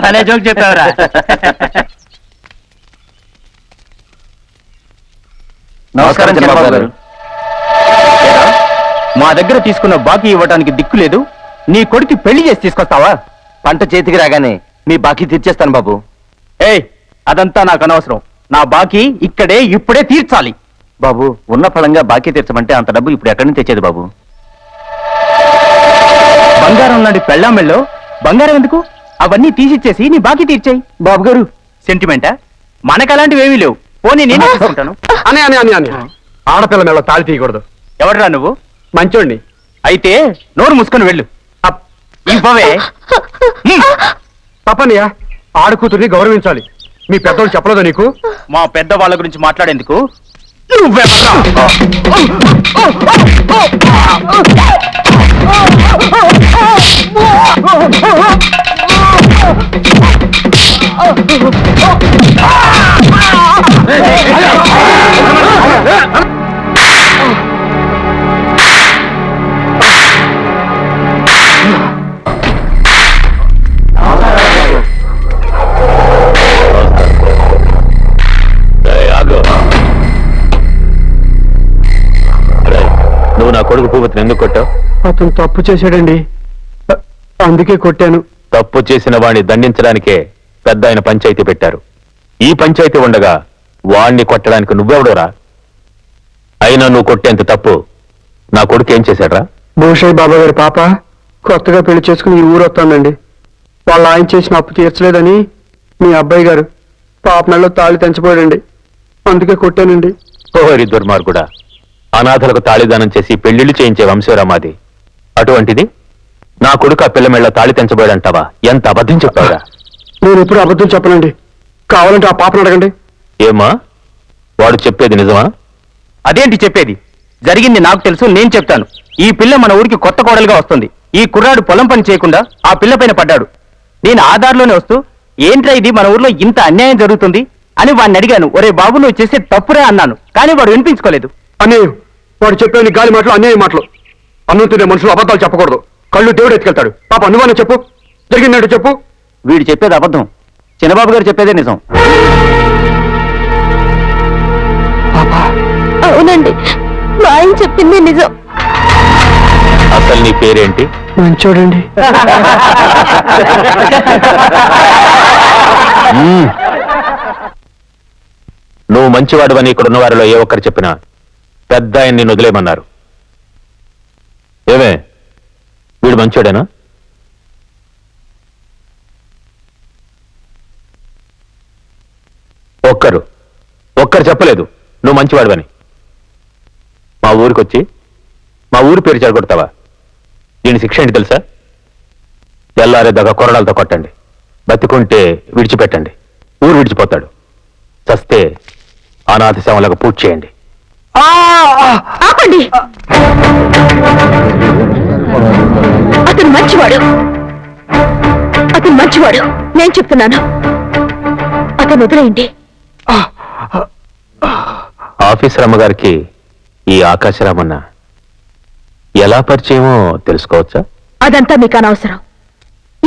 అనే జోక్ చెప్పావురా. నమస్కారం చంద్రబాబు గారు. మా దగ్గర తీసుకున్న బాకీ ఇవ్వడానికి దిక్కు లేదు, నీ కొడుకు పెళ్లి చేసి తీసుకొస్తావా? పంట చేతికి రాగానే మీ బాకీ తీర్చేస్తాను బాబు. ఏయ్, అదంతా నాకు అనవసరం. నా బాకీ ఇక్కడే ఇప్పుడే తీర్చాలి. బాబు, ఉన్న ఫలంగా బాకీ తీర్చమంటే అంత డబ్బు ఇప్పుడు ఎక్కడి నుంచి తెచ్చేది బాబు? బంగారం లాంటి పెళ్ళామెళ్ళో బంగారం ఎందుకు? అవన్నీ తీసిచ్చేసి నీ బాకీ తీర్చేయి. బాబు గారు, సెంటిమెంటా? మనకు అలాంటివి ఏమీ లేవు. పోనీ నేను తీసుకుంటాను. అని అని అని అని ఆడపిల్ల మెళ్ళ తాళి తీయకూడదు. ఎవడరా నువ్వు? మంచోడిని. అయితే నోరు మూసుకొని వెళ్ళు. ఇవ్వవే. తప్పనియా, ఆడకూతుర్ని గౌరవించాలి. మీ పెద్దోళ్ళు చెప్పలేదా నీకు? మా పెద్ద వాళ్ళ గురించి మాట్లాడేందుకు నువ్వెవరా? నువ్వు నా కొడుకు భూపతిని ఎందుకు కొట్టావు? అతను తప్పు చేశాడండి, అందుకే కొట్టాను. తప్పు చేసిన వాణ్ణి దండించడానికే పెద్ద ఆయన పంచాయతీ పెట్టారు. ఈ పంచాయతీ ఉండగా వాణ్ణి కొట్టడానికి నువ్వెవడోరా? అయినా నువ్వు కొట్టేంత తప్పు నా కొడుకు ఏం చేశాడ్రా? భూషయ్య బాబా గారి పాప కొత్తగా పెళ్లి చేసుకుని ఈ ఊరు వస్తానండి. వాళ్ళ ఆయన చేసిన అప్పు తీర్చలేదని మీ అబ్బాయి గారు పాప మెళ్ళలో తాళి తెంచిపోయాడండి, అందుకే కొట్టానండి. ఓహరి దుర్మార్గుడా, అనాథలకు తాళిదానం చేసి పెళ్లిళ్లు చేయించే వంశవరా మాది. అటువంటిది నా కొడుకు ఆ పిల్ల మెళ్ళ తాళి తెంచబోయాడంటావా? ఎంత అబద్ధం చెప్పావురా? నేను ఎప్పుడు అబద్ధం చెప్పనండి, కావాలంటే ఆ పాపను అడగండి. ఏమా, వాడు చెప్పేది నిజమా? అదేంటి చెప్పేది? జరిగింది నాకు తెలుసు, నేను చెప్తాను. ఈ పిల్ల మన ఊరికి కొత్త కోడలుగా వస్తుంది. ఈ కుర్రాడు పొలం పని చేయకుండా ఆ పిల్ల పైన పడ్డాడు. నేను ఆధార్లోనే వస్తూ, ఏంట్రా ఇది, మన ఊర్లో ఇంత అన్యాయం జరుగుతుంది అని వాడిని అడిగాను. ఒరే బాబు, నువ్వు చేసే తప్పురే అన్నాను, కానీ వాడు వినిపించుకోలేదు. అన్యాయం వాడు చెప్పేది గాలి మాటలు, అన్యాయం మాటలు. అన్నంతనే మనుషులు అబద్ధాలు చెప్పకూడదు. కళ్ళు దేవుడు ఎత్తుకెళ్తాడు. పాప నువ్వనే చెప్పు, జరిగిందంటే చెప్పు. వీడు చెప్పేది అబద్ధం, చిన్నబాబు గారు చెప్పేదే నిజం. అవునండి, మా ఆయన చెప్పింది నిజం. అసలు నీ పేరేంటి? మంచోడండి. నువ్వు మంచివాడువని ఇక్కడ ఉన్న వారిలో ఏ ఒక్కరు చెప్పినా పెద్ద ఆయన నిన్ను వదిలేయమన్నారు. ఏమే, వీడు మంచోడేనా? ఒక్కరు చెప్పలేదు నువ్వు మంచివాడువని. మా ఊరికి వచ్చి మా ఊరి పేరు చెడగొడతావా? దీని శిక్ష ఏంటి తెలుసా? తెల్లారేదాకా కొరడాలతో కొట్టండి, బతికుంటే విడిచిపెట్టండి. ఊరు విడిచిపోతాడు. చస్తే అనాథ శవంలాగా పూజ చేయండి. ఆపండి, అతను మంచివాడు, అతను మంచివాడు, నేను చెప్తున్నాను. అతను వదిలేయండి. ఆఫీసర్ అమ్మగారికి ఈ ఆకాశరామన్న ఎలా పరిచయమో తెలుసుకోవచ్చా? అదంతా మీకు అనవసరం.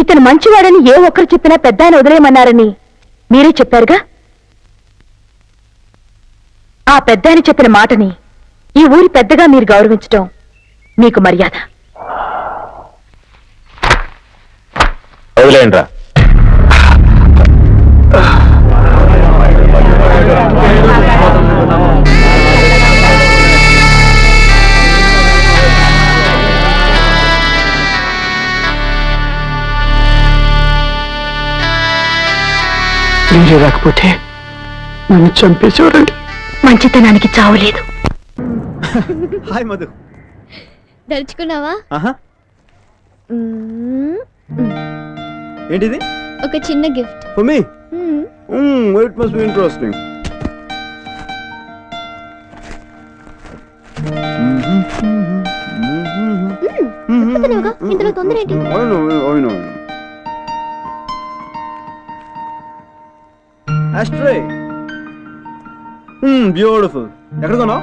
ఇతను మంచివాడని ఏ ఒక్కరు చెప్పినా పెద్ద ఆయన వదిలేయమన్నారని మీరే చెప్పారుగా. ఆ పెద్ద ఆయన చెప్పిన మాటని ఈ ఊరి పెద్దగా మీరు గౌరవించడం మీకు మర్యాద. వదిలేయండిరా. మీరే రాకపోతే నన్ను చంపేసేవారండి. మంచితనానికి చావులేదు. హాయ్ మధు. దలుచుకున్నావా? ఏంటిది? ఒక చిన్న gift for me. It must be interesting. ఇందులో తొందర ఏంటి? Ashtray. Beautiful. ఎక్కడ కొన్నావు?